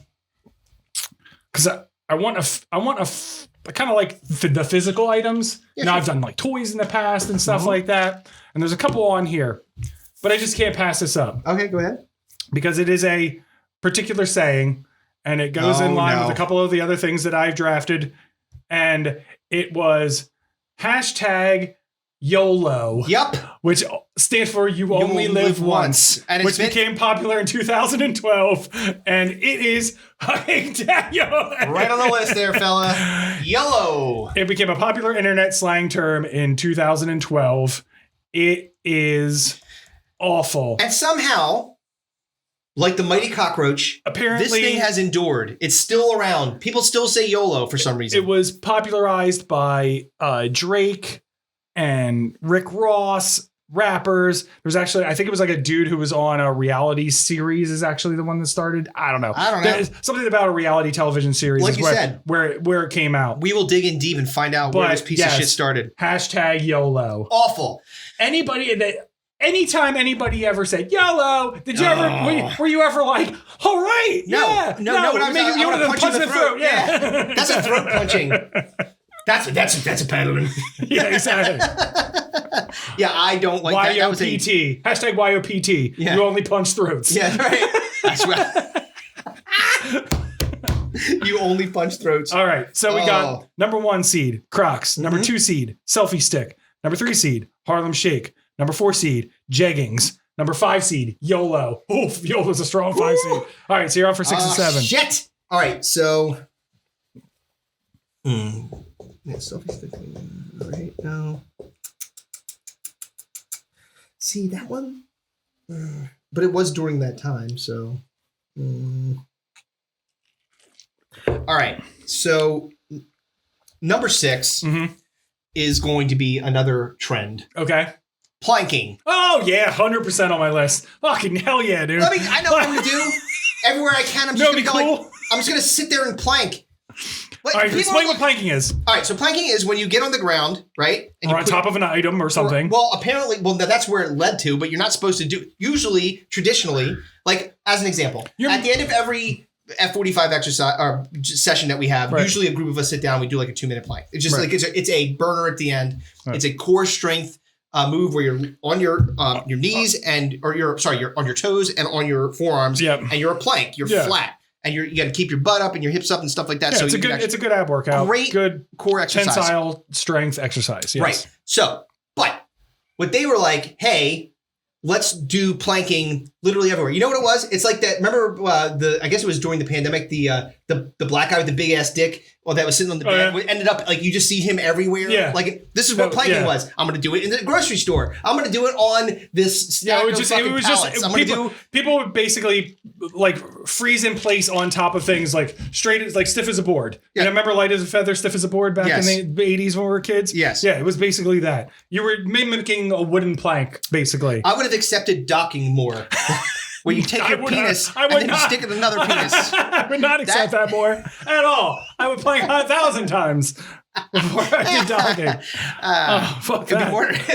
Because I want kind of like the physical items. Yeah, I've done like toys in the past and stuff like that. And there's a couple on here. But I just can't pass this up. Okay, go ahead. Because it is a particular saying. And it goes in line with a couple of the other things that I've drafted. And it was hashtag YOLO. Yep. Which stands for You Only Live Once. And which became popular in 2012. And it is right on the list there, fella. YOLO. It became a popular internet slang term in 2012. It is awful. And somehow, like the mighty cockroach, apparently this thing has endured. It's still around. People still say YOLO for some reason. It was popularized by Drake and Rick Ross, rappers. There's actually, I think it was like a dude who was on a reality series is actually the one that started. I don't know. There's something about a reality television series. Like you said. Where it came out. We will dig in deep and find out where this piece of shit started. Hashtag YOLO. Awful. Anytime anybody ever said YOLO, did you ever? Were you ever like, all right, no, you wanted to punch in the throat, yeah. That's a throat punching. That's a paddling. Yeah, exactly. Yeah, I don't like that. YOPT. Hashtag YOPT. Yeah. You only punch throats. Yeah, right. That's right. You only punch throats. All right. So we got number 1 seed, Crocs. Number 2 seed, Selfie Stick. Number 3 seed, Harlem Shake. Number 4 seed, Jeggings. Number 5 seed, YOLO. Oof, YOLO's a strong 5 seed. All right, so you're on for 6 and 7. Shit. All right, so. Yeah, Selfie Stick. All right, no. See, that one? But it was during that time, so. All right, so number 6 is going to be another trend. Okay. Planking. Oh, yeah, 100% on my list. Fucking hell yeah, dude. I know what I'm going to do. Everywhere I can, I'm just going to go I'm just going to sit there and plank. All right, explain what planking is. All right, so planking is when you get on the ground, right? And or on top of an item or something. Apparently, that's where it led to, but you're not supposed to do, usually, traditionally, like, as an example, at the end of every F45 exercise or session that we have, usually a group of us sit down, we do like a 2-minute plank. It's just like, it's a burner at the end. Right. It's a core strength move where you're on your knees you're on your toes and on your forearms, and you're a plank. You're flat. And you got to keep your butt up and your hips up and stuff like that. Yeah, so it's a good ab workout. Great good core exercise. Tensile strength exercise. Yes. Right. So, but what they were like, hey, let's do planking literally everywhere. You know what it was? It's like that. Remember I guess it was during the pandemic, the black guy with the big ass dick that was sitting on the bed ended up like you just see him everywhere. Yeah. Like this is what planking was. I'm going to do it in the grocery store. I'm going to do it on this stack of fucking pallets. People would basically like freeze in place on top of things like straight, like stiff as a board. Yeah. You know, remember light as a feather, stiff as a board back in the 80s when we were kids? Yes. Yeah, it was basically that. You were mimicking a wooden plank, basically. I would have accepted docking more. Where you take your penis and then you stick it in another penis. I would not accept that more at all. I would plank 1,000 times before I did docking. Fuck that.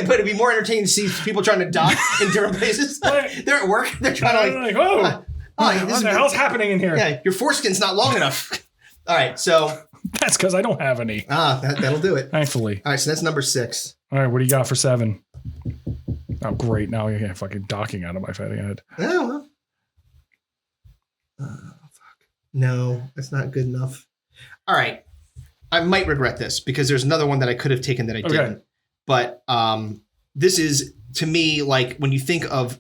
But it'd be more entertaining to see people trying to dock in different places. They're at work. They're trying to whoa. What the hell's happening in here? Yeah, your foreskin's not long enough. All right, so. That's because I don't have any. That'll do it. Thankfully. All right, so that's number 6. All right, what do you got for 7? Oh, great. Now I get fucking docking out of my fatty head. Oh, well. Fuck. No, that's not good enough. All right. I might regret this because there's another one that I could have taken that I didn't. But this is, to me, like when you think of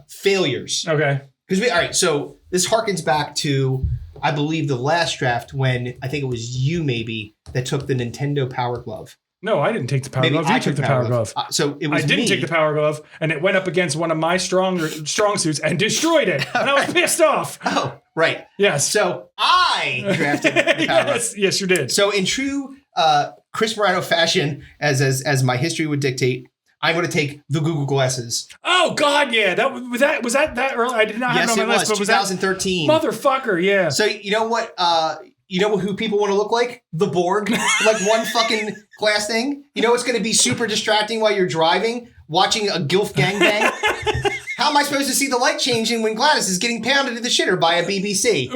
failures. Okay. All right, so this harkens back to, I believe, the last draft when I think it was you maybe that took the Nintendo Power Glove. No, I didn't take the Power Glove. You took the Power Glove. So it was I didn't take the Power Glove, and it went up against one of my strong suits and destroyed it. And I was pissed off. Oh, right. Yes. So I drafted the Power Glove. Yes, you did. So in true Chris Morano fashion, as my history would dictate, I'm going to take the Google Glasses. Oh God, yeah. Was that early? I did not have it on my list, but was 2013. Motherfucker, yeah. So you know what? You know who people want to look like? The Borg. Like one fucking glass thing. You know it's going to be super distracting while you're driving, watching a GILF gangbang? How am I supposed to see the light changing when Gladys is getting pounded to the shitter by a BBC?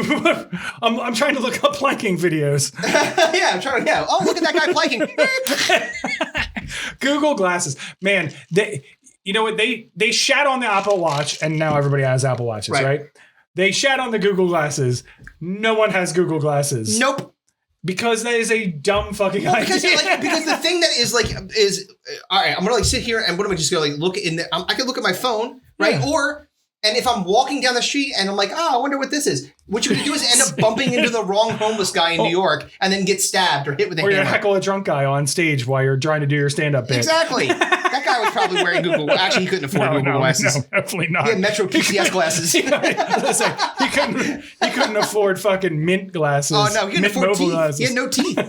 I'm trying to look up planking videos. Yeah, I'm trying to. Yeah. Oh, look at that guy planking. Google Glasses. Man, you know what? They shat on the Apple Watch, and now everybody has Apple Watches, right? They shat on the Google Glasses. No one has Google Glasses. Nope. Because that is a dumb fucking idea. Because the thing that is all right, I'm gonna sit here and what am I just gonna look in there? I can look at my phone, right? Yeah. And if I'm walking down the street and I'm like, I wonder what this is. What you're going to do is end up bumping into the wrong homeless guy in New York and then get stabbed or hit with a hammer. Or you heckle a drunk guy on stage while you're trying to do your stand-up bit. Exactly. That guy was probably wearing Google. Actually, he couldn't afford Google glasses. No, definitely not. He had Metro PCS glasses. He couldn't afford fucking Mint glasses. Oh, no. He couldn't afford teeth. Glasses. He had no teeth.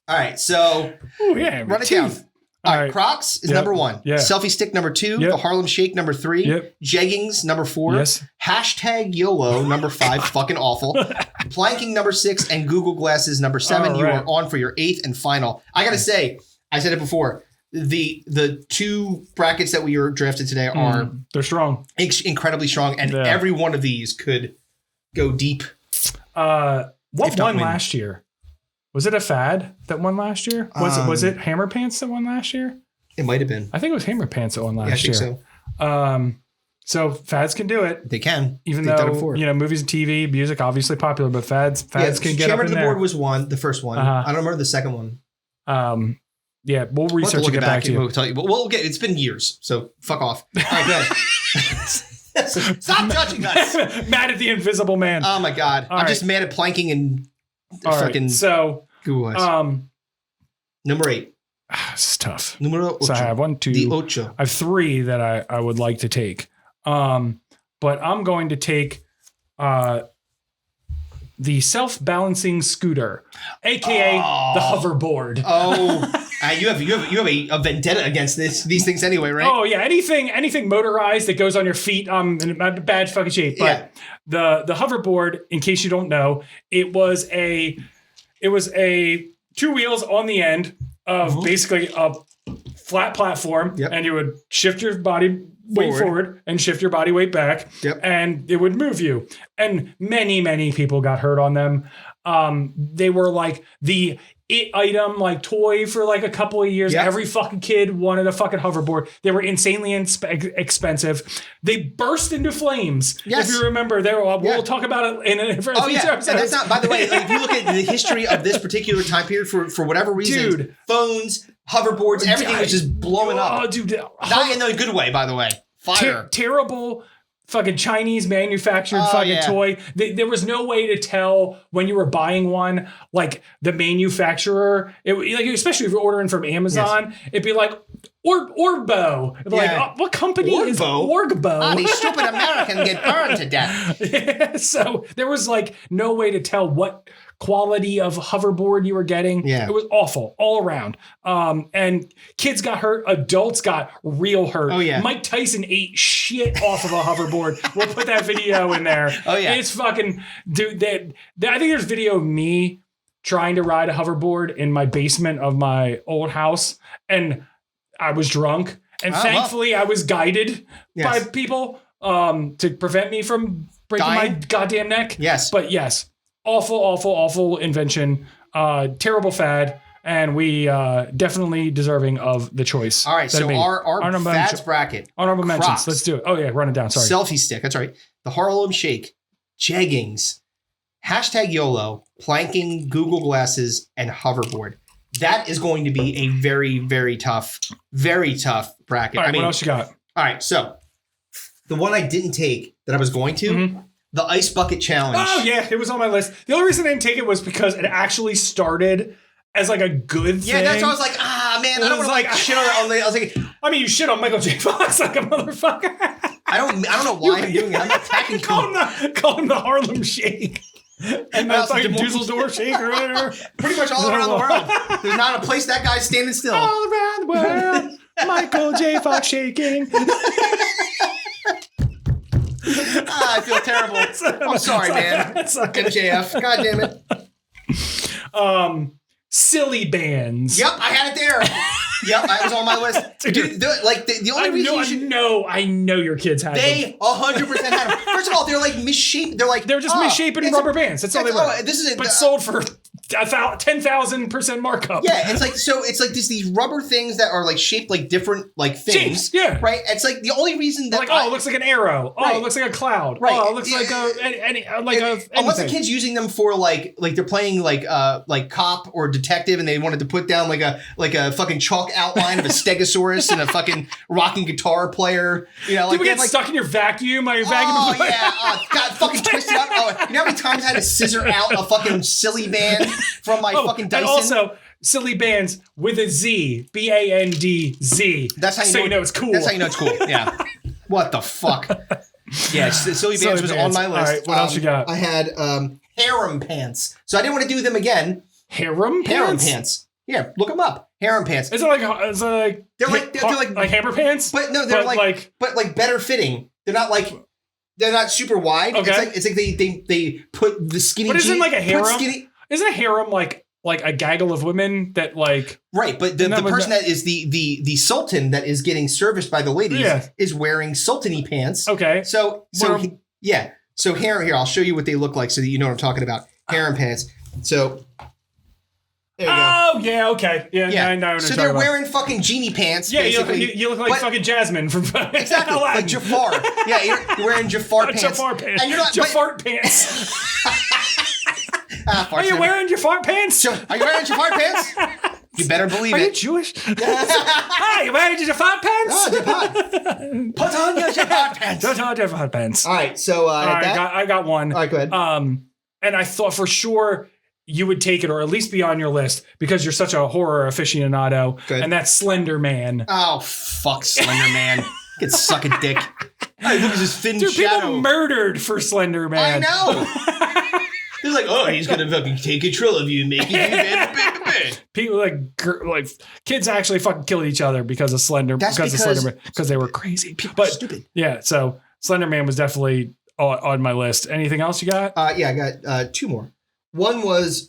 All right. So run it down. All right, Crocs is number 1. Yeah. Selfie Stick number 2. Yep. The Harlem Shake number 3. Yep. Jeggings number 4. Yes. Hashtag YOLO number 5. Fucking awful. Planking number 6 and Google Glasses number 7. You are on for your 8th and final. I gotta say, I said it before. The 2 brackets that we were drafted today are they're strong, incredibly strong, and every one of these could go deep. What won last year? Was it a fad that won last year? Was it Hammer Pants that won last year? It might have been. I think it was Hammer Pants that won last year. I think so. So fads can do it. They can. Even though, movies and TV, music, obviously popular, but fads can get up in there. Chairman of the Board was the first one. I don't remember the second one. Yeah, we'll research and get back to you. We'll tell you. But it's been years, so fuck off. All right, go ahead. Stop judging us. Mad at the Invisible Man. Oh my God. I'm just mad at planking and fucking. Right, so, number 8. This is tough. Numero ocho. So I have 1, 2. The ocho. I have 3 that I would like to take. But I'm going to take the self-balancing scooter, aka the hoverboard. You have a vendetta against these things anyway, right? Oh yeah, anything motorized that goes on your feet, in a bad fucking shape. But the hoverboard, in case you don't know, it was a 2 wheels on the end of basically a flat platform, and you would shift your body weight forward and shift your body weight back, and it would move you. And many people got hurt on them. They were like the it item, like toy for like a couple of years. Every fucking kid wanted a fucking hoverboard. They were insanely expensive. They burst into flames. If you remember, we'll talk about it in a future episode. That's not. By the way, if you look at the history of this particular time period, for whatever reason, phones, hoverboards, everything was just blowing up. Oh, dude, not in a good way, by the way. Fire. Terrible. Fucking Chinese manufactured toy. There was no way to tell when you were buying one, like the manufacturer. Especially if you're ordering from Amazon, it'd be like Orgbo. Like, what company is Orgbo? These stupid Americans get burned to death. So there was like no way to tell what quality of hoverboard you were getting. It was awful all around. And kids got hurt, adults got real hurt. Mike Tyson ate shit off of a hoverboard. We'll put that video in there. It's fucking, dude, I think there's video of me trying to ride a hoverboard in my basement of my old house, and I was drunk, and thankfully I was guided by people to prevent me from breaking my goddamn neck. But yes, awful invention, terrible fad, and we definitely deserving of the choice. All right, so our fads bracket. Honorable mentions. Let's do it. Oh yeah, run it down. Sorry. Selfie stick. That's right. The Harlem Shake, jeggings, #YOLO, planking, Google glasses, and hoverboard. That is going to be a very, very tough bracket. All right, what else you got? All right, so the one I didn't take that I was going to, the Ice Bucket Challenge. Oh, yeah, it was on my list. The only reason I didn't take it was because it actually started as like a good thing. Yeah, that's why I was like, man, I don't want to shit on the. I was like, I mean, you shit on Michael J. Fox like a motherfucker. I don't know why I'm doing it. I'm attacking you. Call him the Harlem Shake. And the fucking Dusseldorf Shake or whatever. Pretty much all around the world. There's not a place that guy's standing still. All around the world, Michael J. Fox shaking. I feel terrible. I'm sorry, man. MJF. God damn it. Silly bands. Yep, I had it there. Yep, I was on my list. Dude, the only reason you should... I know your kids had them. They 100% had them. First of all, they're like misshapen. They're just misshapen rubber bands. That's all they were. But sold for 10,000% markup. Yeah, it's like these rubber things that are like shaped like different like things. Yeah. Right? It's like the only reason that it looks like an arrow. Oh, it looks like a cloud. Right. Oh, it looks like unless the kid's using them for like they're playing like cop or detective and they wanted to put down like a fucking chalk outline of a stegosaurus and a fucking rocking guitar player. Did we get stuck in your vacuum? Got fucking twisted up. You know how many times I had to scissor out a fucking silly band from my fucking Dyson? And also, silly bands with a Z. BANDZ. That's how you know it's cool. That's how you know it's cool. Yeah. What the fuck? Yeah, silly bands was on my list. All right, what else you got? I had harem pants. So I didn't want to do them again. Harem pants? Harem pants. Yeah, look them up. Harem pants. They're like hammer pants? But no, they're like better fitting. They're not super wide. Okay. It's like they put the skinny. But isn't like a harem? Isn't a harem like a gaggle of women that like right? But the person that is the sultan that is getting serviced by the ladies is wearing sultany pants. Okay. So here I'll show you what they look like so that you know what I'm talking about. Harem pants. So There you go. Oh, yeah, okay. Yeah. Now so they're wearing fucking genie pants. Yeah, you look like fucking Jasmine from exactly like Jafar. Yeah, you're wearing Jafar pants. Jafar pants. And you're not Jafar pants. Are you wearing Jafar pants? Are you wearing Jafar pants? You better believe it. Are you Jewish? Hi, you wearing your Jafar pants? Oh, Jafar. Put on your Jafar pants. Put on your Jafar pants. All right, so I got one. All right, go ahead. And I thought for sure you would take it, or at least be on your list, because you're such a horror aficionado. Good. And that's Slender Man. Oh, fuck Slender Man. Could suck a dick. I look at his thin shadow. People murdered for Slender Man. I know. He's like, oh, he's gonna fucking take control of you and make you bad. People like kids actually fucking killed each other because of Slender. Because they were crazy. People are stupid. Yeah, so Slender Man was definitely on my list. Anything else you got? Yeah, I got two more. One was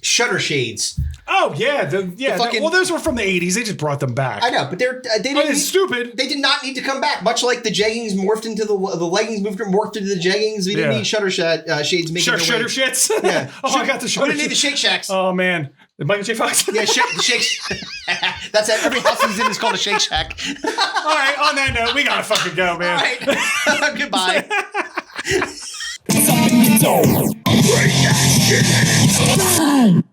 shutter shades. Oh yeah, those were from the 80s. They just brought them back. I know, but it's stupid. They did not need to come back. Much like the jeggings morphed into the leggings morphed into the jeggings. We didn't need shutter shades making shutter shits. Yeah. I got the shutter. We didn't need the Shake Shacks. Oh man, Michael J. Fox. Yeah, the Shake. That's it. Every house he's in is called a Shake Shack. All right. On that note, we gotta fucking go, man. All right. Goodbye. Break that shit.